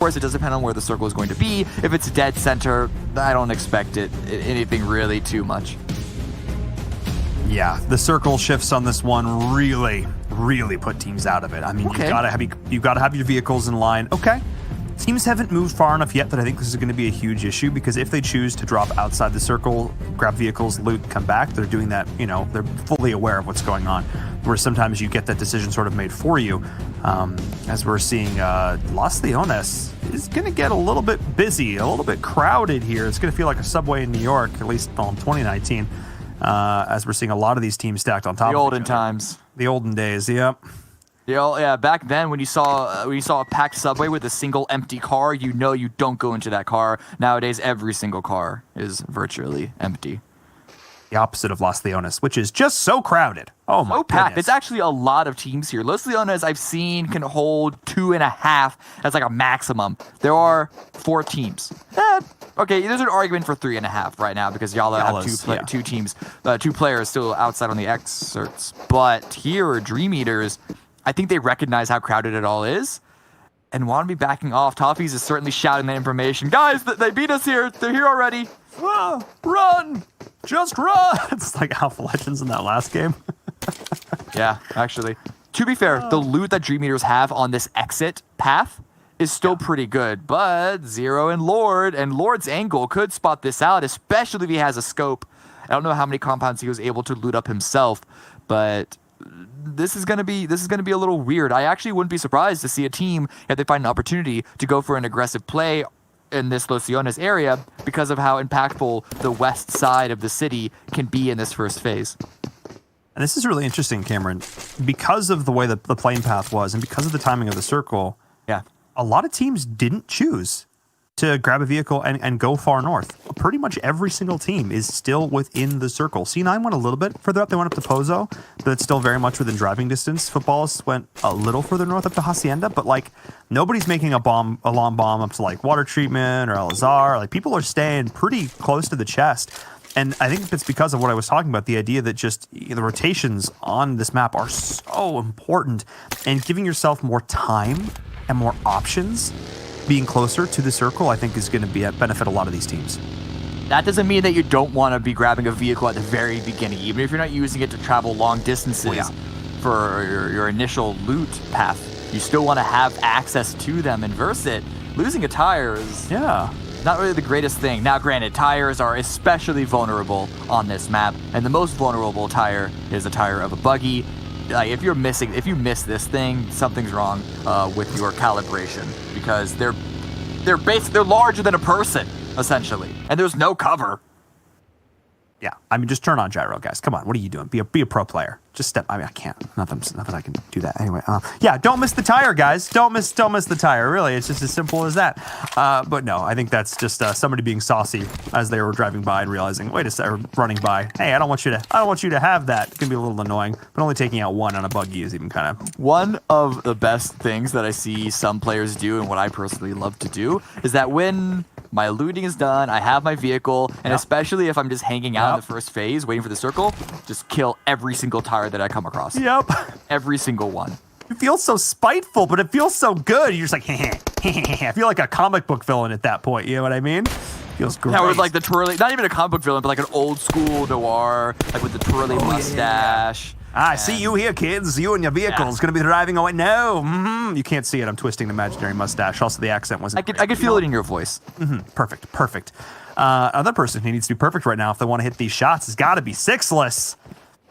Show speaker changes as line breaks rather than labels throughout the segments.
course, it does depend on where the circle is going to be. If it's dead center, I don't expect anything really too much.
Yeah, the circle shifts on this one really put teams out of it. I mean,
Okay.
you've got to have your vehicles in line. Okay. Teams haven't moved far enough yet that I think this is going to be a huge issue, because if they choose to drop outside the circle, grab vehicles, loot, come back, they're doing that, they're fully aware of what's going on. Where sometimes you get that decision sort of made for you. As we're seeing, Los Leones is going to get a little bit busy, a little bit crowded here. It's going to feel like a subway in New York, at least in 2019, as we're seeing a lot of these teams stacked on top of each other.
The olden times.
The olden days, yep.
Yeah, back then when you saw a packed subway with a single empty car, you don't go into that car. Nowadays, every single car is virtually empty.
The opposite of Los Leones, which is just so crowded. Oh my
packed.
goodness.
It's actually a lot of teams here. Los Leones, I've seen, can hold 2.5 as like a maximum. There are 4 teams. Okay, there's an argument for 3.5 right now because y'all have two teams, 2 players still outside on the excerpts. But here, Dream Eaters, I think they recognize how crowded it all is and want to be backing off. Toffees is certainly shouting that information. Guys, they beat us here. They're here already.
Run! Just run! It's like Alpha Legends in that last game.
Yeah, actually. To be fair, the loot that Dream Eaters have on this exit path is still pretty good, but Zero and Lord's angle could spot this out, especially if he has a scope. I don't know how many compounds he was able to loot up himself, but this is gonna be a little weird. I actually wouldn't be surprised to see a team, if they find an opportunity, to go for an aggressive play in this Los Leones area because of how impactful the west side of the city can be in this first phase.
And this is really interesting, Cameron, because of the way that the plane path was and because of the timing of the circle.
Yeah.
A lot of teams didn't choose to grab a vehicle and go far north. Pretty much every single team is still within the circle. C9 went a little bit further up. They went up to Pozo, but it's still very much within driving distance. Footballists went a little further north up to Hacienda, but like nobody's making a long bomb up to like water treatment or El Azar. Like people are staying pretty close to the chest. And I think it's because of what I was talking about, the idea that just the rotations on this map are so important, and giving yourself more time and more options being closer to the circle, I think, is going to benefit a lot of these teams.
That doesn't mean that you don't want to be grabbing a vehicle at the very beginning, even if you're not using it to travel long distances for your initial loot path. You still want to have access to them and verse it. Losing a tire is not really the greatest thing. Now, granted, tires are especially vulnerable on this map, and the most vulnerable tire is the tire of a buggy. Like, if you miss this thing, something's wrong with your calibration, because they're larger than a person essentially, and there's no cover.
Yeah, I mean, just turn on gyro, guys. Come on, what are you doing? Be a pro player. Just step. I mean, I can't. Not that I can do that. Anyway, yeah, don't miss the tire, guys. Don't miss the tire. Really, it's just as simple as that. But no, I think that's just somebody being saucy as they were driving by and realizing, wait a second, running by. Hey, I don't want you to have that. It can be a little annoying, but only taking out one on a buggy is even kind of.
One of the best things that I see some players do, and what I personally love to do, is that when my looting is done, I have my vehicle, and especially if I'm just hanging out in the first phase, waiting for the circle, just kill every single tire that I come across.
Yep.
Every single one.
It feels so spiteful, but it feels so good. You're just like, I feel like a comic book villain at that point. You know what I mean? Feels great.
Yeah, with like the twirly, not even a comic book villain, but like an old school noir, like with the twirly mustache.
I see you here, kids. You and your vehicle's going to be driving away. No, you can't see it. I'm twisting the imaginary mustache. Also, the accent wasn't.
I could feel it in your voice.
Perfect. Another person who needs to be perfect right now if they want to hit these shots has got to be Sixless.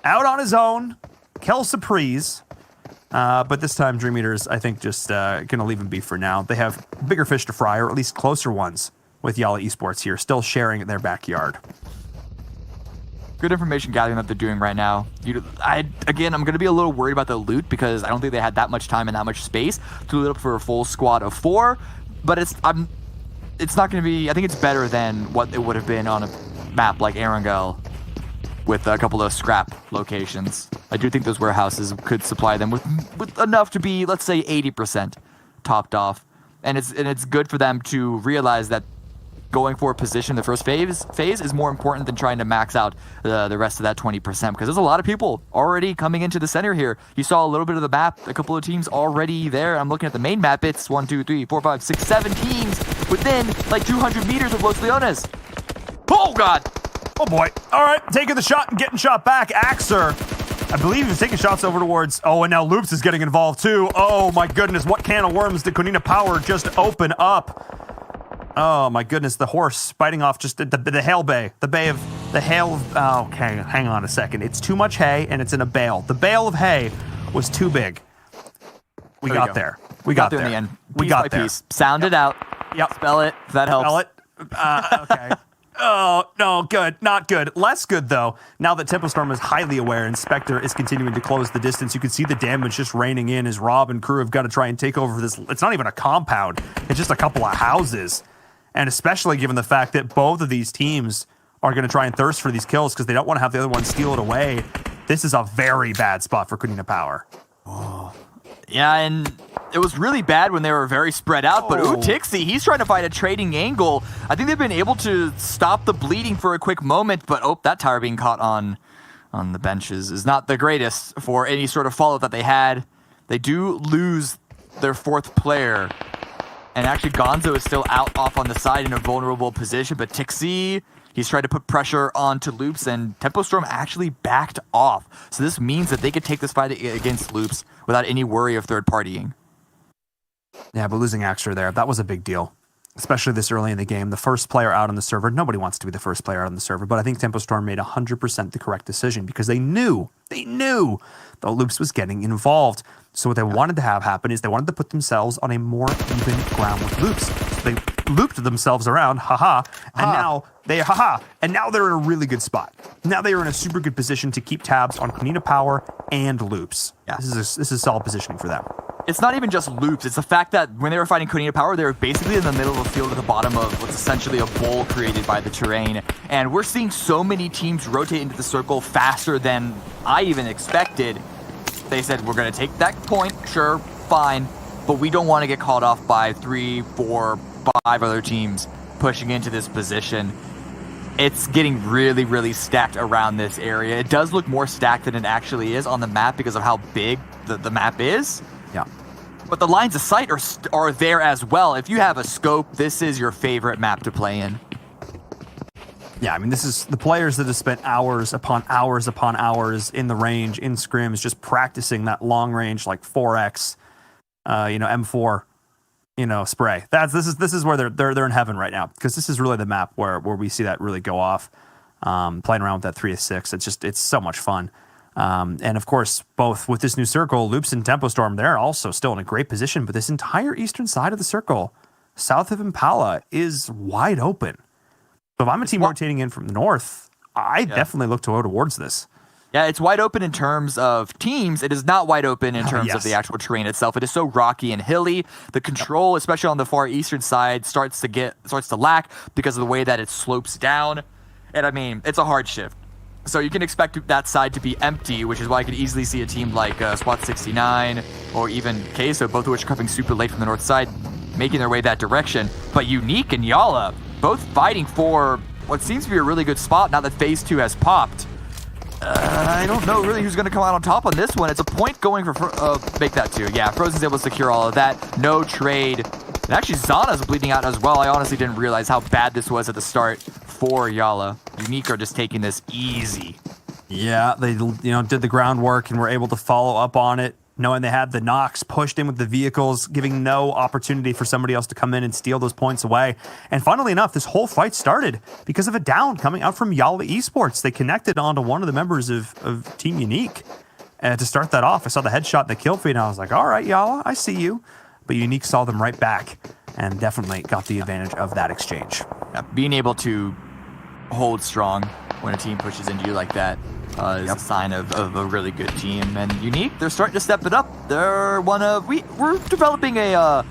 Out on his own, Kel Surprise. But this time, Dream Eaters, I think, just going to leave him be for now. They have bigger fish to fry, or at least closer ones, with Yala Esports here, still sharing their backyard.
Good information gathering that they're doing right now. I'm going to be a little worried about the loot because I don't think they had that much time and that much space to loot up for a full squad of 4. But it's not going to be. I think it's better than what it would have been on a map like Erangel with a couple of scrap locations. I do think those warehouses could supply them with enough to be, let's say, 80% topped off, and it's good for them to realize that going for a position the first phase is more important than trying to max out the rest of that 20%, because there's a lot of people already coming into the center here. You saw a little bit of the map, a couple of teams already there. I'm looking at the main map. It's 1, 2, 3, 4, 5, 6, 7 teams within like 200 meters of Los Leones. Oh, God.
Oh, boy. All right, taking the shot and getting shot back. Axer, I believe he was taking shots over towards... Oh, and now Loops is getting involved, too. Oh, my goodness. What can of worms did Konina Power just open up? Oh, my goodness. The horse biting off just the hail bay. The bay of... The hail of... Oh, okay, hang on a second. It's too much hay, and it's in a bale. The bale of hay was too big. We got there. We got there
in the end.
We
Piece
got
by
there.
piece. Sound it out.
Yep.
Spell it, if that helps.
Spell it. Okay. Oh, no, good. Not good. Less good, though. Now that Tempo Storm is highly aware and Spectre is continuing to close the distance, you can see the damage just raining in as Rob and crew have got to try and take over this. It's not even a compound. It's just a couple of houses. And especially given the fact that both of these teams are going to try and thirst for these kills because they don't want to have the other one steal it away. This is a very bad spot for Konina Power.
Oh. Yeah, and it was really bad when they were very spread out, but Tixie, he's trying to find a trading angle. I think they've been able to stop the bleeding for a quick moment, but that tower being caught on the benches is not the greatest for any sort of follow that they had. They do lose their fourth player, and actually Gonzo is still out off on the side in a vulnerable position, but Tixie, he's tried to put pressure onto Loops, and Tempo Storm actually backed off. So this means that they could take this fight against Loops without any worry of third partying.
Yeah, but losing Axer there, that was a big deal, especially this early in the game. The first player out on the server, nobody wants to be the first player out on the server, but I think Tempo Storm made 100% the correct decision because they knew that Loops was getting involved. So what they wanted to have happen is they wanted to put themselves on a more even ground with Loops. So they looped themselves around, and now they're in a really good spot. Now they are in a super good position to keep tabs on Konina Power and Loops. Yeah, this is solid positioning for them.
It's not even just Loops, it's the fact that when they were fighting Konina Power, they were basically in the middle of the field at the bottom of what's essentially a bowl created by the terrain. And we're seeing so many teams rotate into the circle faster than I even expected. They said, we're going to take that point, sure, fine, but we don't want to get called off by 3, 4, 5 other teams pushing into this position. It's getting really, really stacked around this area. It does look more stacked than it actually is on the map because of how big the map is.
Yeah.
But the lines of sight are there as well. If you have a scope, this is your favorite map to play in.
Yeah, I mean, this is the players that have spent hours upon hours upon hours in the range, in scrims, just practicing that long range, like 4x, M4, spray. This is where they're in heaven right now, because this is really the map where we see that really go off. Playing around with that 3-6, it's so much fun. And of course, both with this new circle, Loops and Tempo Storm, they're also still in a great position, but this entire eastern side of the circle, south of Impala, is wide open. So if I'm a team rotating in from the north, I definitely look to go towards this.
Yeah, it's wide open in terms of teams. It is not wide open in terms of the actual terrain itself. It is so rocky and hilly. The control, especially on the far eastern side, starts to lack because of the way that it slopes down. And I mean, it's a hard shift. So you can expect that side to be empty, which is why I could easily see a team like Squad 69 or even Queso, both of which are coming super late from the north side, making their way that direction. But Unique and Yala, both fighting for what seems to be a really good spot now that Phase 2 has popped. I don't know really who's going to come out on top on this one. It's a point going for make that 2. Yeah, Frozen's able to secure all of that. No trade. And actually, Zana's bleeding out as well. I honestly didn't realize how bad this was at the start for Yala. Unique are just taking this easy.
Yeah, they did the groundwork and were able to follow up on it, knowing they had the knocks pushed in with the vehicles, giving no opportunity for somebody else to come in and steal those points away. And funnily enough, this whole fight started because of a down coming out from Yala Esports. They connected onto one of the members of Team Unique to start that off. I saw the headshot and the kill feed, and I was like, all right, Yala, I see you. But Unique saw them right back and definitely got the advantage of that exchange.
Yeah, being able to hold strong when a team pushes into you like that is a sign of a really good team. And Unique, they're starting to step it up. They're we're developing a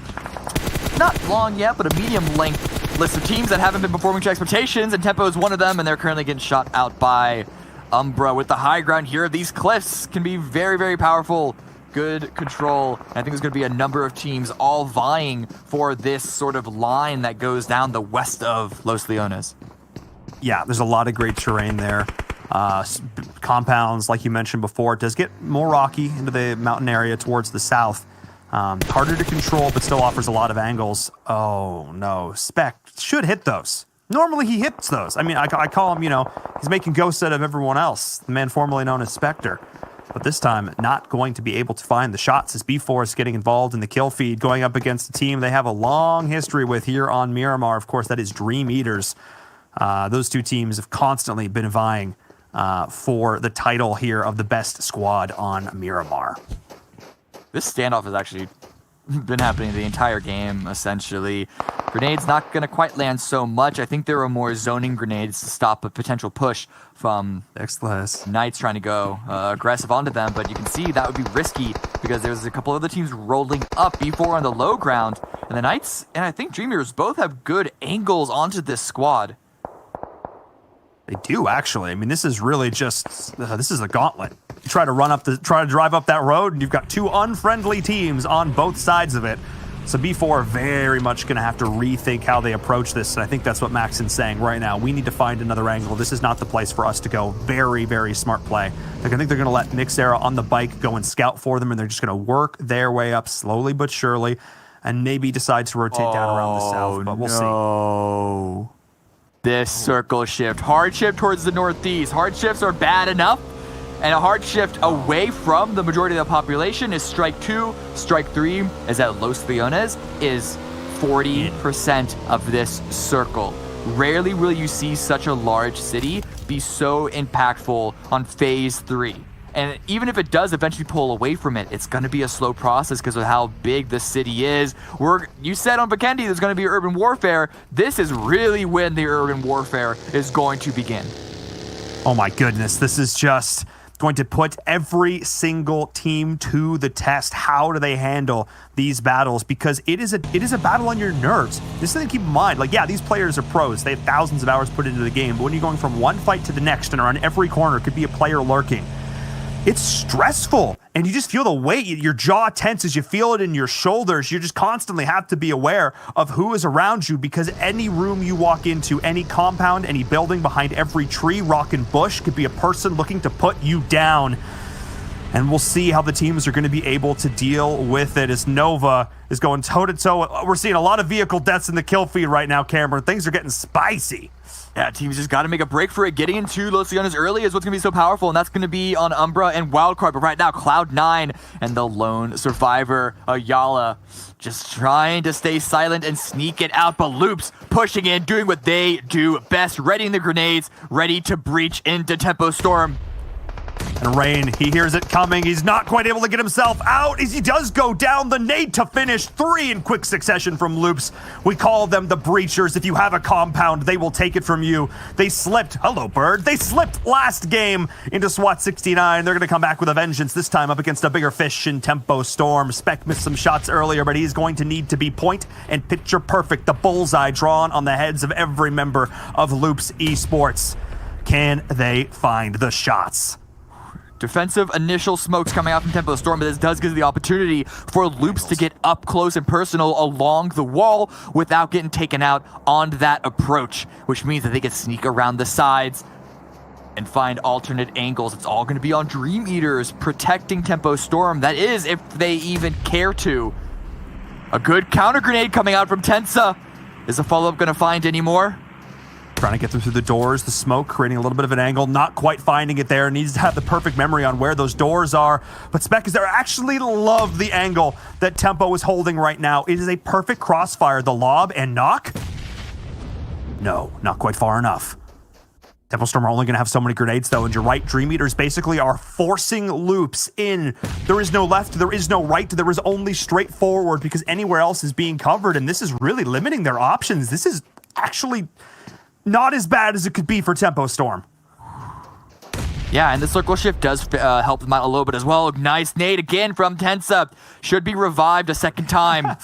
not long yet, but a medium length list of teams that haven't been performing to expectations, and Tempo is one of them, and they're currently getting shot out by Umbra with the high ground here. These cliffs can be very, very powerful good control. I think there's going to be a number of teams all vying for this sort of line that goes down the west of Los Leones.
Yeah, there's a lot of great terrain there. Compounds, like you mentioned before, it does get more rocky into the mountain area towards the south. Harder to control, but still offers a lot of angles. Oh, no. Spec should hit those. Normally he hits those. I mean, I call him, he's making ghosts out of everyone else. The man formerly known as Spectre. But this time, not going to be able to find the shots as B4 is getting involved in the kill feed, going up against a team they have a long history with here on Miramar. Of course, that is Dream Eaters. Those two teams have constantly been vying for the title here of the best squad on Miramar.
This standoff has actually been happening the entire game, essentially. Grenades not going to quite land so much. I think there are more zoning grenades to stop a potential push from Knights trying to go aggressive onto them, but you can see that would be risky because there's a couple other teams rolling up, B4 on the low ground, and the Knights and I think Dreamers both have good angles onto this squad.
They do, actually. I mean, this is really just, this is a gauntlet. You try to drive up that road, and you've got two unfriendly teams on both sides of it. So B4 are very much going to have to rethink how they approach this, and I think that's what Maxon's saying right now. We need to find another angle. This is not the place for us to go. Very, very smart play. I think they're going to let Mixera on the bike go and scout for them, and they're just going to work their way up slowly but surely, and maybe decide to rotate down around the south, but we'll see.
This circle shift. Hard shift towards the northeast. Hard shifts are bad enough. And a hard shift away from the majority of the population is strike 2. Strike 3 is at Los Leones is 40% of this circle. Rarely will you see such a large city be so impactful on phase 3. And even if it does eventually pull away from it, it's going to be a slow process because of how big the city is. You said on Vikendi there's going to be urban warfare. This is really when the urban warfare is going to begin.
Oh my goodness, this is just going to put every single team to the test. How do they handle these battles? Because it is a battle on your nerves. This is something to keep in mind. Like, yeah, these players are pros. They have thousands of hours put into the game. But when you're going from one fight to the next and around every corner could be a player lurking, it's stressful, and you just feel the weight. Your jaw tenses. You feel it in your shoulders. You just constantly have to be aware of who is around you because any room you walk into, any compound, any building, behind every tree, rock, and bush could be a person looking to put you down. And we'll see how the teams are going to be able to deal with it as Nova is going toe-to-toe. We're seeing a lot of vehicle deaths in the kill feed right now, Cameron. Things are getting spicy.
Yeah, teams just got to make a break for it. Getting into Los Leones early is what's going to be so powerful, and that's going to be on Umbra and Wildcard. But right now, Cloud9 and the lone survivor, Ayala, just trying to stay silent and sneak it out. But Loops pushing in, doing what they do best, readying the grenades, ready to breach into Tempo Storm.
And Rain, he hears it coming. He's not quite able to get himself out as he does go down. The nade to finish 3 in quick succession from Loops. We call them the Breachers. If you have a compound, they will take it from you. They slipped. Hello, Bird. They slipped last game into SWAT 69. They're going to come back with a vengeance, this time up against a bigger fish in Tempo Storm. Spec missed some shots earlier, but he's going to need to be point and picture perfect. The bullseye drawn on the heads of every member of Loops Esports. Can they find the shots?
Defensive initial smokes coming out from Tempo Storm, but this does give the opportunity for Loops to get up close and personal along the wall without getting taken out on that approach, which means that they can sneak around the sides and find alternate angles. It's all going to be on Dream Eaters protecting Tempo Storm. That is, if they even care to. A good counter grenade coming out from Tensa. Is the follow-up going to find any more?
Trying to get them through the doors, the smoke, creating a little bit of an angle, not quite finding it there. Needs to have the perfect memory on where those doors are. But Spec is there. I actually love the angle that Tempo is holding right now. It is a perfect crossfire. The lob and knock? No, not quite far enough. Tempo Storm are only going to have so many grenades, though, and you're right, Dream Eaters basically are forcing Loops in. There is no left, there is no right, there is only straight forward because anywhere else is being covered, and this is really limiting their options. This is actually not as bad as it could be for Tempo Storm.
Yeah, and the circle shift does help them out a little bit as well. Nice nade again from Tensa. Should be revived a second time.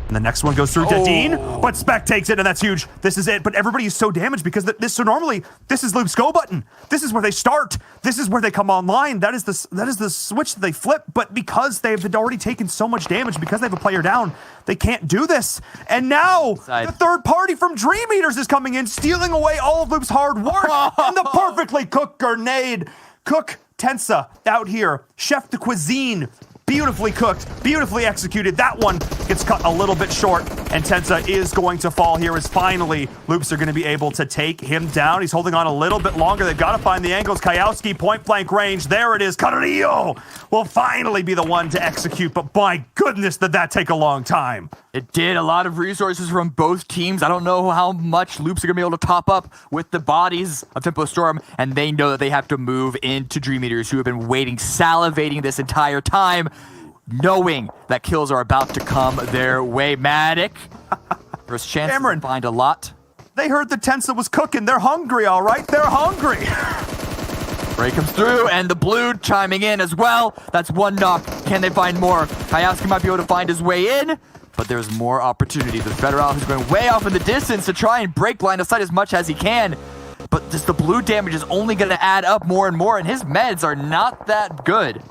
And the next one goes through Dadeen, but Spec takes it, and that's huge. This is it, but everybody is so damaged because so normally, this is Loop's go button. This is where they start. This is where they come online. That is the switch that they flip, but because they've already taken so much damage, because they have a player down, they can't do this. And now, the third party from Dream Eaters is coming in, stealing away all of Loop's hard work, and the perfectly cooked grenade. Cook Tensa out here, chef de cuisine. Beautifully cooked, beautifully executed. That one gets cut a little bit short, and Tensa is going to fall here as finally Loops are going to be able to take him down. He's holding on a little bit longer. They've got to find the angles. Kayowski, point blank range. There it is. Carrillo will finally be the one to execute, but my goodness, did that take a long time.
It did. A lot of resources from both teams. I don't know how much Loops are going to be able to top up with the bodies of Tempo Storm, and they know that they have to move into Dream Eaters, who have been waiting, salivating this entire time, knowing that kills are about to come their way. Matic, first chance to find a lot.
They heard the Tensa was cooking. They're hungry, all right? They're hungry.
Ray comes through, and the blue chiming in as well. That's one knock. Can they find more? Kayowski might be able to find his way in, but there's more opportunity. The Federal is going way off in the distance to try and break line of sight as much as he can, but just the blue damage is only going to add up more and more, and his meds are not that good.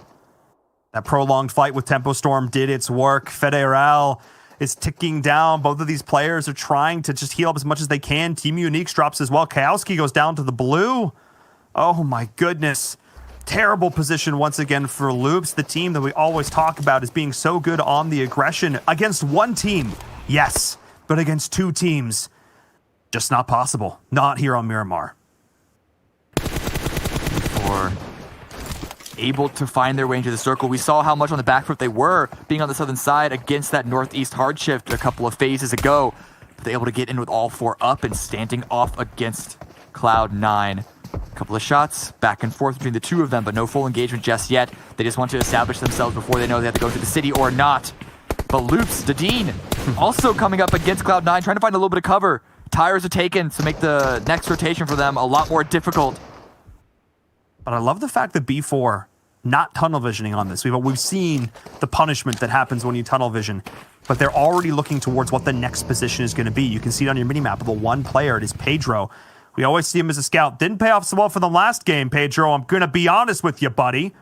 That prolonged fight with Tempo Storm did its work. Federal is ticking down. Both of these players are trying to just heal up as much as they can. Team Uniques drops as well. Kayowski goes down to the blue. Oh my goodness. Terrible position once again for Loops, the team that we always talk about as being so good on the aggression. Against one team, yes, but against two teams, just not possible. Not here on Miramar.
For able to find their way into the circle. We saw how much on the back foot they were being on the southern side against that northeast hard shift a couple of phases ago. But they're able to get in with all four up and standing off against Cloud9. A couple of shots back and forth between the two of them, but no full engagement just yet. They just want to establish themselves before they know they have to go to the city or not. But Loops, Dadeen, also coming up against Cloud9, trying to find a little bit of cover. Tires are taken to make the next rotation for them a lot more difficult.
But I love the fact that B4 not tunnel visioning on this. We've seen the punishment that happens when you tunnel vision, but they're already looking towards what the next position is going to be. You can see it on your minimap of the one player. It is Pedro. We always see him as a scout. Didn't pay off so well for the last game, Pedro. I'm going to be honest with you, buddy.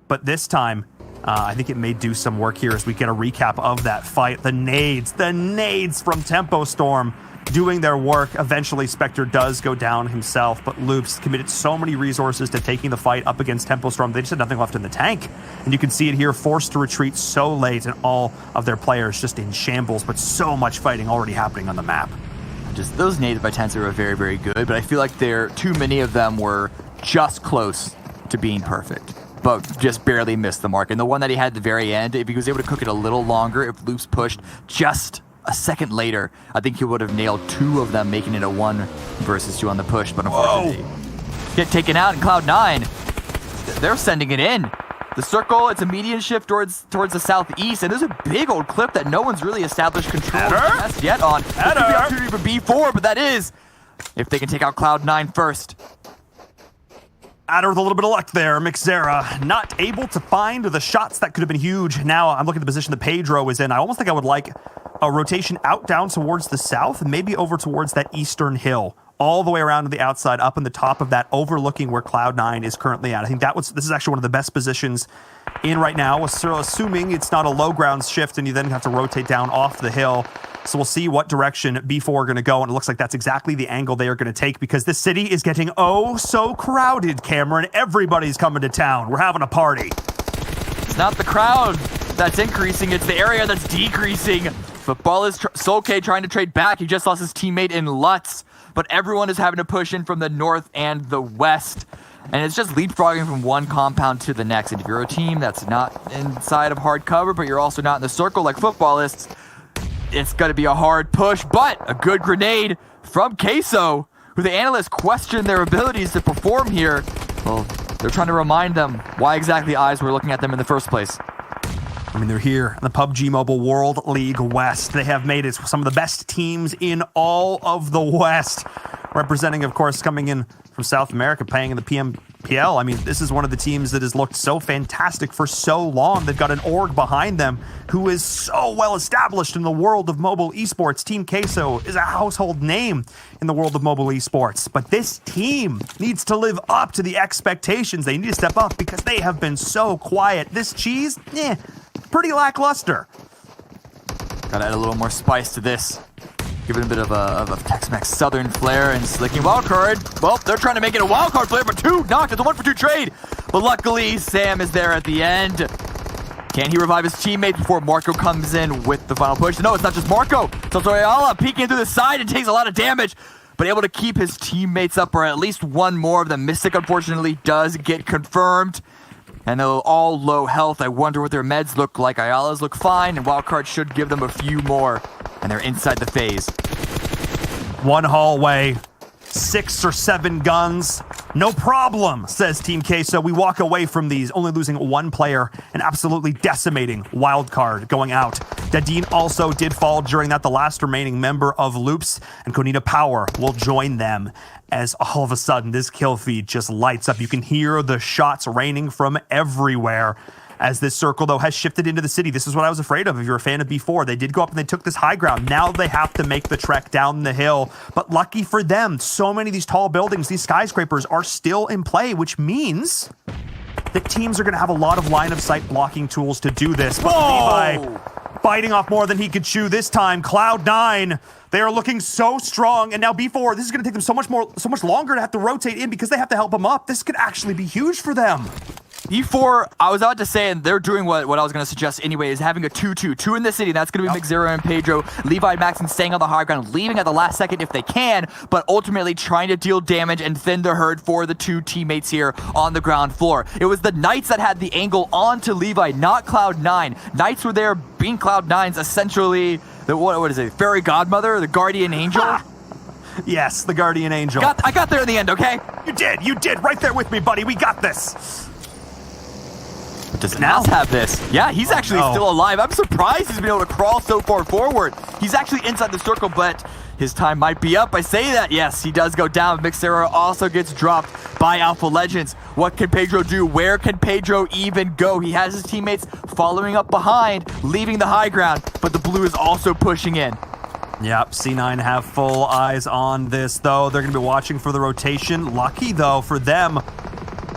But this time, I think it may do some work here as we get a recap of that fight. The nades from Tempo Storm doing their work. Eventually, Spectre does go down himself, but Loops committed so many resources to taking the fight up against Tempo Storm. They just had nothing left in the tank. And you can see it here, forced to retreat so late, and all of their players just in shambles, but so much fighting already happening on the map.
Just those nades by Tensa are very, very good, but I feel like too many of them were just close to being perfect, but just barely missed the mark. And the one that he had at the very end, if he was able to cook it a little longer, if Loops pushed just a second later, I think he would have nailed two of them, making it a 1 versus 2 on the push. But unfortunately, get taken out in Cloud9. They're sending it in. The circle, it's a median shift towards the southeast, and there's a big old clip that no one's really established control just yet on. There could be opportunity for B4, but that is if they can take out Cloud9 first.
Adder with a little bit of luck there. Mixera not able to find the shots that could have been huge. Now I'm looking at the position that Pedro is in. I almost think I would like a rotation out down towards the south and maybe over towards that eastern hill, all the way around to the outside, up in the top of that, overlooking where Cloud9 is currently at. I think this is actually one of the best positions in right now, assuming it's not a low ground shift and you then have to rotate down off the hill. So we'll see what direction B4 are going to go, and it looks like that's exactly the angle they are going to take because this city is getting oh so crowded, Cameron. Everybody's coming to town. We're having a party.
It's not the crowd that's increasing, it's the area that's decreasing. Football is Solke trying to trade back. He just lost his teammate in Lutz, but everyone is having to push in from the north and the west. And it's just leapfrogging from one compound to the next. And if you're a team that's not inside of hard cover, but you're also not in the circle like footballists, it's going to be a hard push, but a good grenade from Queso, who the analysts question their abilities to perform here. Well, they're trying to remind them why exactly eyes were looking at them in the first place.
I mean, they're here in the PUBG Mobile World League West. They have made it some of the best teams in all of the West. Representing, of course, coming in from South America, playing in the PL, I mean, this is one of the teams that has looked so fantastic for so long. They've got an org behind them who is so well established in the world of mobile esports. Team Queso is a household name in the world of mobile esports. But this team needs to live up to the expectations. They need to step up because they have been so quiet. This cheese, pretty lackluster.
Gotta add a little more spice to this. Give it a bit of a Tex-Mex Southern flair and slicking wildcard. Well, they're trying to make it a wildcard flair, but 2 knocked. It's a 1-for-2 trade. But luckily, Sam is there at the end. Can he revive his teammate before Marco comes in with the final push? No, it's not just Marco. It's also Ayala peeking through the side and takes a lot of damage, but able to keep his teammates up, or at least one more of them. Mystic, unfortunately, does get confirmed. And they're all low health. I wonder what their meds look like. Ayala's look fine, and wildcard should give them a few more. And they're inside the phase.
One hallway, 6 or 7 guns. No problem, says Team Queso. We walk away from these, only losing 1 player and absolutely decimating wildcard going out. Dadine also did fall during that, the last remaining member of Loops, and Konita Power will join them as all of a sudden this kill feed just lights up. You can hear the shots raining from everywhere. As this circle, though, has shifted into the city. This is what I was afraid of if you're a fan of B4. They did go up and they took this high ground. Now they have to make the trek down the hill. But lucky for them, so many of these tall buildings, these skyscrapers are still in play, which means that teams are going to have a lot of line of sight blocking tools to do this. But Levi biting off more than he could chew this time. Cloud9, they are looking so strong. And now B4, this is going to take them so much longer to have to rotate in because they have to help them up. This could actually be huge for them.
E4, I was about to say, and they're doing what I was going to suggest anyway, is having a 2-2. 2 in the city. That's going to be McZero and Pedro. Levi and Maxon staying on the high ground, leaving at the last second if they can, but ultimately trying to deal damage and thin the herd for the 2 teammates here on the ground floor. It was the Knights that had the angle onto Levi, not Cloud9. Knights were there being Cloud9's essentially, what is it, fairy godmother, the guardian angel?
Ah! Yes, the guardian angel.
I got there in the end, okay?
You did, right there with me, buddy. We got this.
Does Nas have this? Yeah, he's actually still alive. I'm surprised he's been able to crawl so far forward. He's actually inside the circle, but his time might be up. I say that. Yes, he does go down. Mixera also gets dropped by Alpha Legends. What can Pedro do? Where can Pedro even go? He has his teammates following up behind, leaving the high ground, but the blue is also pushing in.
Yep, C9 have full eyes on this, though. They're going to be watching for the rotation. Lucky, though, for them,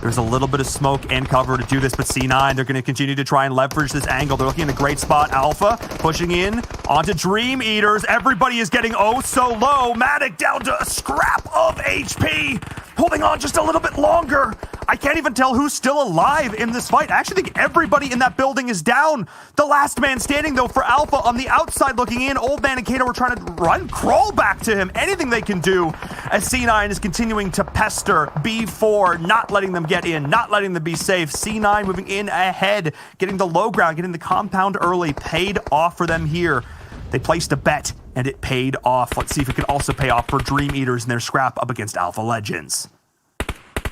there's a little bit of smoke and cover to do this, but C9, they're going to continue to try and leverage this angle. They're looking in a great spot. Alpha pushing in onto Dream Eaters. Everybody is getting oh so low. Matic down to a scrap of HP. Holding on just a little bit longer. I can't even tell who's still alive in this fight. I actually think everybody in that building is down. The last man standing, though, for Alpha on the outside looking in. Old Man and Kato were trying to crawl back to him. Anything they can do as C9 is continuing to pester B4, not letting them get in, not letting them be safe. C9 moving in ahead, getting the low ground, getting the compound early. Paid off for them here. They placed a bet, and it paid off. Let's see if it can also pay off for Dream Eaters in their scrap up against Alpha Legends.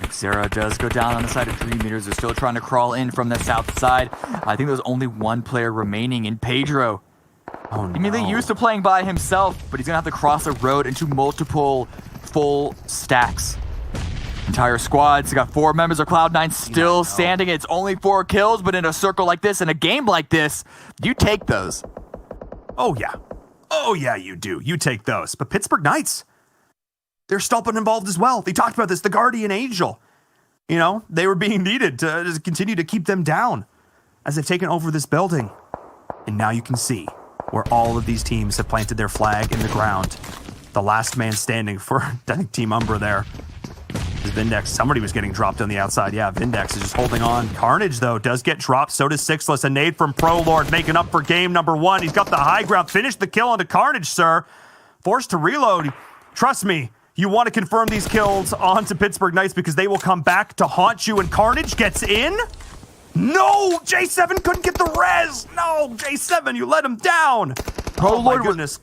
Xera does go down on the side of Dream Eaters. They're still trying to crawl in from the south side. I think there's only 1 player remaining in Pedro.
Oh, no.
I mean, they're used to playing by himself, but he's going to have to cross a road into multiple full stacks. Entire squads. Got 4 members of Cloud9 still standing. It's only 4 kills, but in a circle like this, in a game like this, you take those.
Oh, yeah. Oh, yeah, you do. You take those. But Pittsburgh Knights, they're still been involved as well. They talked about this, the Guardian Angel. You know, they were being needed to continue to keep them down as they've taken over this building. And now you can see where all of these teams have planted their flag in the ground. The last man standing for, I think, Team Umbra there is Vindex. Somebody was getting dropped on the outside. Yeah, Vindex is just holding on. Carnage, though, does get dropped. So does Sixless. A nade from Prolord making up for game number 1. He's got the high ground. Finished the kill onto Carnage, sir. Forced to reload. Trust me, you want to confirm these kills onto Pittsburgh Knights because they will come back to haunt you. And Carnage gets in? No! J7 couldn't get the res! No! J7, you let him down! Oh my goodness.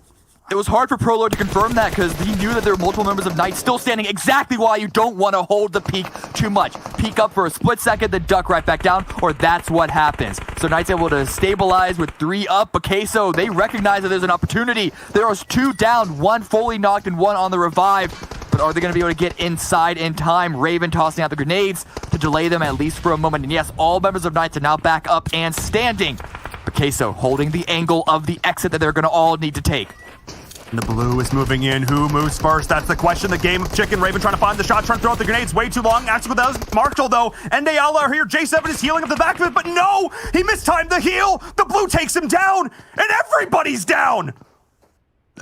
It was hard for Prolord to confirm that because he knew that there were multiple members of Knights still standing, exactly why you don't want to hold the peak too much. Peak up for a split second, then duck right back down, or that's what happens. So Knights able to stabilize with 3 up, but Queso, they recognize that there's an opportunity. There was 2 down, 1 fully knocked and 1 on the revive. But are they going to be able to get inside in time? Raven tossing out the grenades to delay them at least for a moment. And yes, all members of Knights are now back up and standing. But Queso holding the angle of the exit that they're going to all need to take.
And the blue is moving in. Who moves first? That's the question. The game of chicken. Raven trying to find the shot, trying to throw out the grenades. Way too long. Actually, without Marshall, though. Pmwl are here. J7 is healing up the back of it, but no! He mistimed the heal! The blue takes him down! And everybody's down!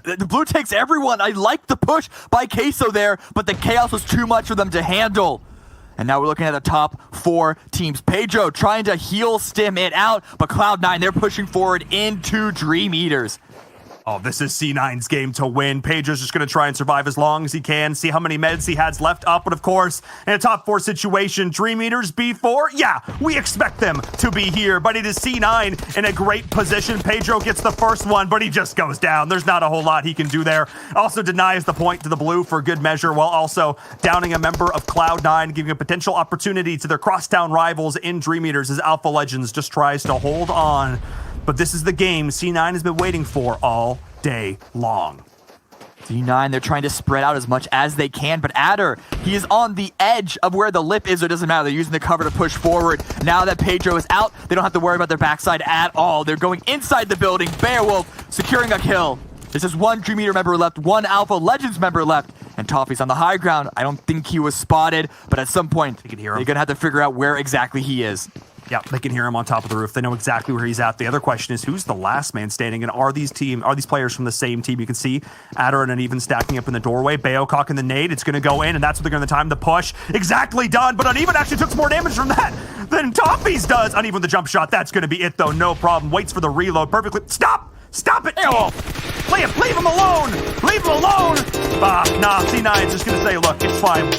The blue takes everyone. I like the push by Queso there, but the chaos was too much for them to handle. And now we're looking at the top 4 teams. Pedro trying to heal stim it out, but Cloud9, they're pushing forward into Dream Eaters.
Oh, this is C9's game to win. Pedro's just going to try and survive as long as he can, see how many meds he has left up. But of course, in a top 4 situation, Dream Eaters B4, yeah, we expect them to be here. But it is C9 in a great position. Pedro gets the first one, but he just goes down. There's not a whole lot he can do there. Also denies the point to the blue for good measure, while also downing a member of Cloud9, giving a potential opportunity to their crosstown rivals in Dream Eaters as Alpha Legends just tries to hold on. But this is the game C9 has been waiting for all day long.
C9, they're trying to spread out as much as they can, but Adder, he is on the edge of where the lip is, so it doesn't matter. They're using the cover to push forward. Now that Pedro is out, they don't have to worry about their backside at all. They're going inside the building. Beowulf securing a kill. There's just one Dream Eater member left, one Alpha Legends member left, and Toffee's on the high ground. I don't think he was spotted, but at some point,
they can hear him.
They're going to have to figure out where exactly he is.
Yeah, they can hear him on top of the roof. They know exactly where he's at. The other question is, who's the last man standing? And are these players from the same team? You can see Adder and Uneven stacking up in the doorway. Bayo cocking the nade. It's going to go in, and that's what they're going to time the push. Exactly done, but Uneven actually took some more damage from that than Toffee's does. Uneven the jump shot. That's going to be it, though. No problem. Waits for the reload perfectly. Stop! Stop it! Leave him alone! Leave him alone! Nah, C9's just going to say, look, it's fine.